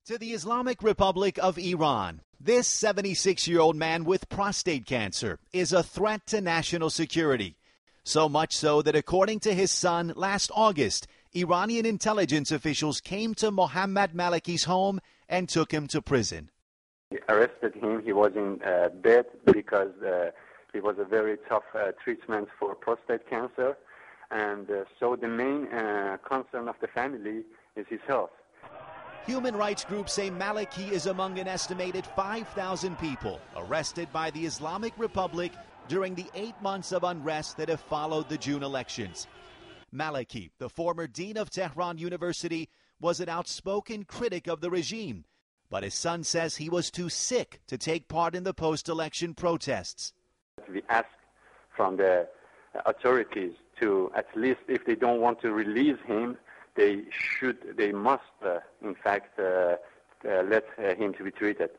To the Islamic Republic of Iran, this 76-year-old man with prostate cancer is a threat to national security. So much so that according to his son, last August, Iranian intelligence officials came to Mohammad Maliki's home and took him to prison. We arrested him. He was in bed because it was a very tough treatment for prostate cancer. And so the main concern of the family is his health. Human rights groups say Maliki is among an estimated 5,000 people arrested by the Islamic Republic during the 8 months of unrest that have followed the June elections. Maliki, the former dean of Tehran University, was an outspoken critic of the regime, but his son says he was too sick to take part in the post-election protests. We asked from the authorities to, at least if they don't want to release him, they must, in fact, let him to be treated.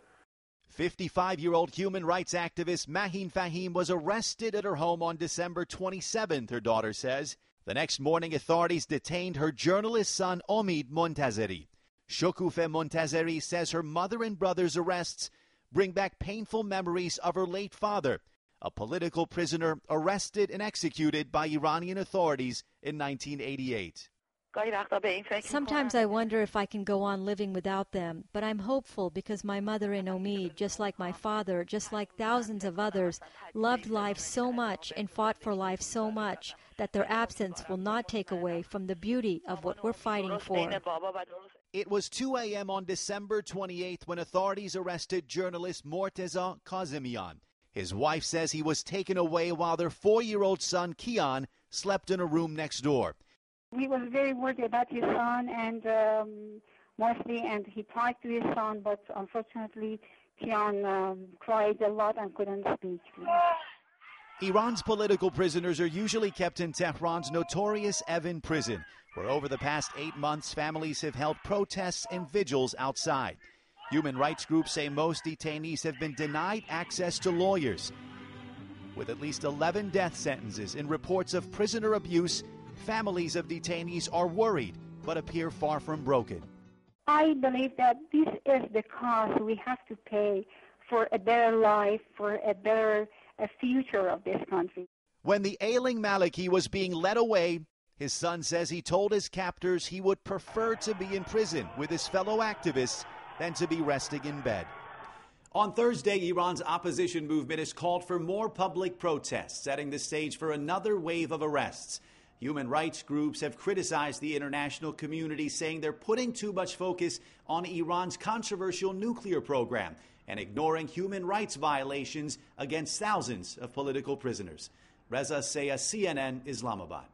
55-year-old human rights activist Mahin Fahim was arrested at her home on December 27th, her daughter says. The next morning, authorities detained her journalist son, Omid Montazeri. Shokufe Montazeri says her mother and brother's arrests bring back painful memories of her late father, a political prisoner arrested and executed by Iranian authorities in 1988. Sometimes I wonder if I can go on living without them, but I'm hopeful because my mother and Omid, just like my father, just like thousands of others, loved life so much and fought for life so much that their absence will not take away from the beauty of what we're fighting for. It was 2 a.m. on December 28th when authorities arrested journalist Morteza Kazemian. His wife says he was taken away while their 4-year-old son, Kian, slept in a room next door. He was very worried about his son and he talked to his son, but unfortunately, Kian cried a lot and couldn't speak. Iran's political prisoners are usually kept in Tehran's notorious Evin prison, where over the past 8 months, families have held protests and vigils outside. Human rights groups say most detainees have been denied access to lawyers. With at least 11 death sentences and reports of prisoner abuse, families of detainees are worried but appear far from broken. I believe that this is the cost we have to pay for a better life, for a better future of this country. When the ailing Maliki was being led away, his son says he told his captors he would prefer to be in prison with his fellow activists than to be resting in bed. On Thursday, Iran's opposition movement has called for more public protests, setting the stage for another wave of arrests. Human rights groups have criticized the international community, saying they're putting too much focus on Iran's controversial nuclear program and ignoring human rights violations against thousands of political prisoners. Reza Sayah, CNN, Islamabad.